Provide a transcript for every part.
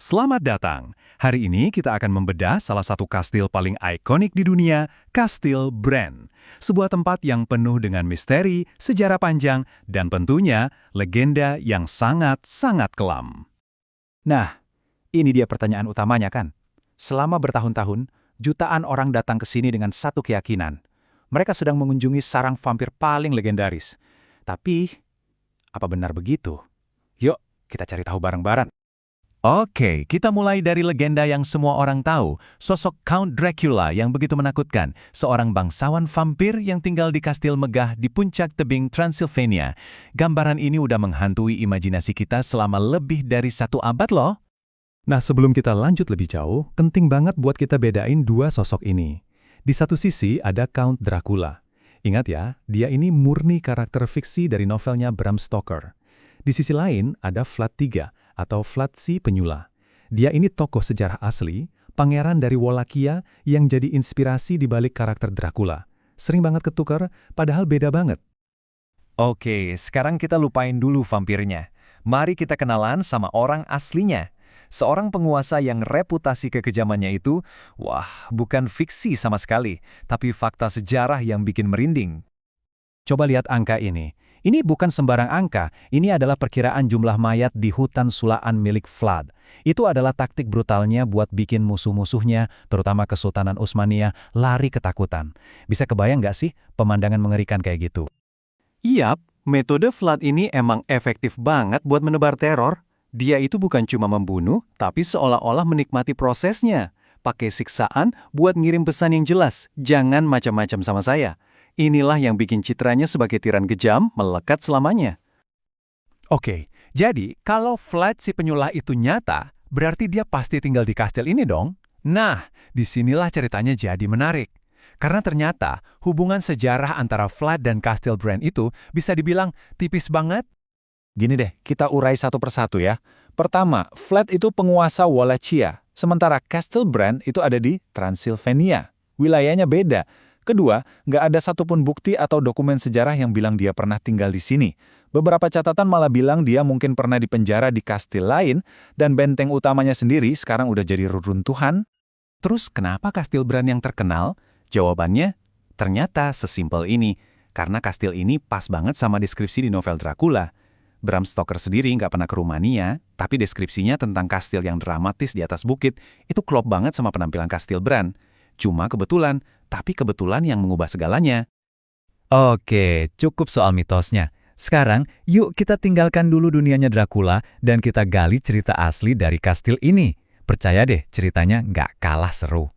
Selamat datang. Hari ini kita akan membedah salah satu kastil paling ikonik di dunia, Kastil Bran. Sebuah tempat yang penuh dengan misteri, sejarah panjang, dan tentunya legenda yang sangat-sangat kelam. Nah, ini dia pertanyaan utamanya kan. Selama bertahun-tahun, jutaan orang datang ke sini dengan satu keyakinan. Mereka sedang mengunjungi sarang vampir paling legendaris. Tapi, apa benar begitu? Yuk, kita cari tahu bareng-bareng. Oke, kita mulai dari legenda yang semua orang tahu, sosok Count Dracula yang begitu menakutkan, seorang bangsawan vampir yang tinggal di kastil megah di puncak tebing Transylvania. Gambaran ini udah menghantui imajinasi kita selama lebih dari 1 abad loh. Nah, sebelum kita lanjut lebih jauh, penting banget buat kita bedain dua sosok ini. Di satu sisi ada Count Dracula. Ingat ya, dia ini murni karakter fiksi dari novelnya Bram Stoker. Di sisi lain ada Vlad III, atau Vlad si Penyula. Dia ini tokoh sejarah asli, pangeran dari Wallachia yang jadi inspirasi di balik karakter Dracula. Sering banget ketukar, padahal beda banget. Oke, sekarang kita lupain dulu vampirnya. Mari kita kenalan sama orang aslinya. Seorang penguasa yang reputasi kekejamannya itu, wah, bukan fiksi sama sekali, tapi fakta sejarah yang bikin merinding. Coba lihat angka ini. Ini bukan sembarang angka, ini adalah perkiraan jumlah mayat di hutan sulaan milik Vlad. Itu adalah taktik brutalnya buat bikin musuh-musuhnya, terutama Kesultanan Utsmaniyah, lari ketakutan. Bisa kebayang nggak sih pemandangan mengerikan kayak gitu? Yap, metode Vlad ini emang efektif banget buat menebar teror. Dia itu bukan cuma membunuh, tapi seolah-olah menikmati prosesnya. Pakai siksaan buat ngirim pesan yang jelas, jangan macam-macam sama saya. Inilah yang bikin citranya sebagai tiran kejam melekat selamanya. Oke, jadi kalau Vlad si Penyulah itu nyata, berarti dia pasti tinggal di kastil ini dong? Nah, disinilah ceritanya jadi menarik. Karena ternyata hubungan sejarah antara Vlad dan Kastil Bran itu bisa dibilang tipis banget. Gini deh, kita urai satu persatu ya. Pertama, Vlad itu penguasa Wallachia, sementara Kastil Bran itu ada di Transylvania. Wilayahnya beda. Kedua, nggak ada satupun bukti atau dokumen sejarah yang bilang dia pernah tinggal di sini. Beberapa catatan malah bilang dia mungkin pernah dipenjara di kastil lain, dan benteng utamanya sendiri sekarang udah jadi reruntuhan. Terus kenapa Kastil Bran yang terkenal? Jawabannya, ternyata sesimpel ini. Karena kastil ini pas banget sama deskripsi di novel Dracula. Bram Stoker sendiri nggak pernah ke Rumania, tapi deskripsinya tentang kastil yang dramatis di atas bukit itu klop banget sama penampilan Kastil Bran. Cuma kebetulan, tapi kebetulan yang mengubah segalanya. Oke, cukup soal mitosnya. Sekarang, yuk kita tinggalkan dulu dunianya Dracula dan kita gali cerita asli dari kastil ini. Percaya deh, ceritanya nggak kalah seru.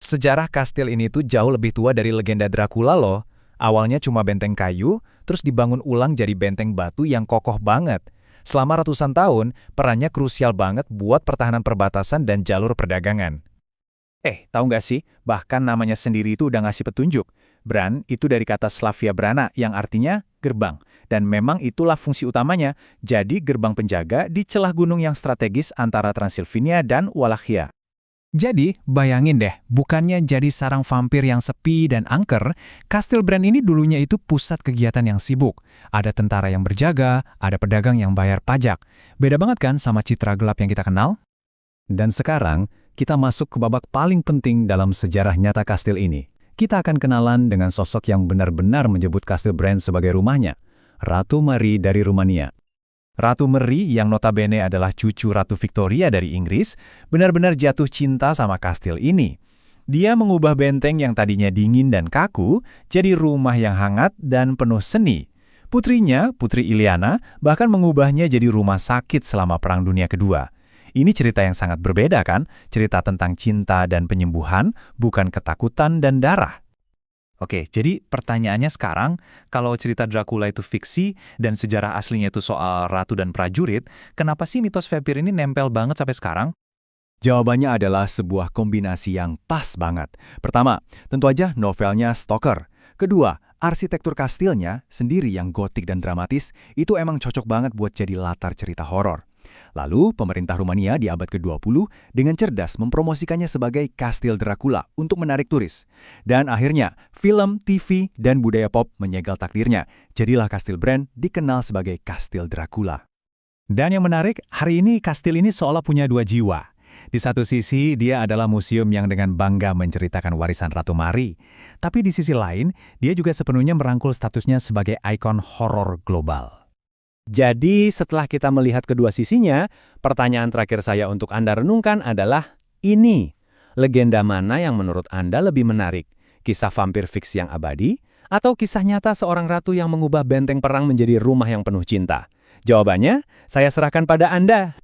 Sejarah kastil ini tuh jauh lebih tua dari legenda Dracula loh. Awalnya cuma benteng kayu, terus dibangun ulang jadi benteng batu yang kokoh banget. Selama ratusan tahun, perannya krusial banget buat pertahanan perbatasan dan jalur perdagangan. Tahu nggak sih, bahkan namanya sendiri itu udah ngasih petunjuk. Bran itu dari kata Slavia Brana yang artinya gerbang. Dan memang itulah fungsi utamanya, jadi gerbang penjaga di celah gunung yang strategis antara Transylvania dan Wallachia. Jadi, bayangin deh, bukannya jadi sarang vampir yang sepi dan angker, Kastil Bran ini dulunya itu pusat kegiatan yang sibuk. Ada tentara yang berjaga, ada pedagang yang bayar pajak. Beda banget kan sama citra gelap yang kita kenal? Dan sekarang, kita masuk ke babak paling penting dalam sejarah nyata kastil ini. Kita akan kenalan dengan sosok yang benar-benar menyebut Kastil Bran sebagai rumahnya, Ratu Marie dari Rumania. Ratu Marie yang notabene adalah cucu Ratu Victoria dari Inggris, benar-benar jatuh cinta sama kastil ini. Dia mengubah benteng yang tadinya dingin dan kaku, jadi rumah yang hangat dan penuh seni. Putrinya, Putri Ileana, bahkan mengubahnya jadi rumah sakit selama Perang Dunia Kedua. Ini cerita yang sangat berbeda kan? Cerita tentang cinta dan penyembuhan, bukan ketakutan dan darah. Oke, jadi pertanyaannya sekarang, kalau cerita Dracula itu fiksi dan sejarah aslinya itu soal ratu dan prajurit, kenapa sih mitos vampir ini nempel banget sampai sekarang? Jawabannya adalah sebuah kombinasi yang pas banget. Pertama, tentu aja novelnya Stoker. Kedua, arsitektur kastilnya sendiri yang gotik dan dramatis, itu emang cocok banget buat jadi latar cerita horor. Lalu, pemerintah Rumania di abad ke-20 dengan cerdas mempromosikannya sebagai Kastil Dracula untuk menarik turis. Dan akhirnya, film, TV, dan budaya pop menyegel takdirnya. Jadilah Kastil Bran dikenal sebagai Kastil Dracula. Dan yang menarik, hari ini kastil ini seolah punya dua jiwa. Di satu sisi, dia adalah museum yang dengan bangga menceritakan warisan Ratu Mari. Tapi di sisi lain, dia juga sepenuhnya merangkul statusnya sebagai ikon horor global. Jadi, setelah kita melihat kedua sisinya, pertanyaan terakhir saya untuk Anda renungkan adalah ini. Legenda mana yang menurut Anda lebih menarik? Kisah vampir fiksi yang abadi? Atau kisah nyata seorang ratu yang mengubah benteng perang menjadi rumah yang penuh cinta? Jawabannya, saya serahkan pada Anda.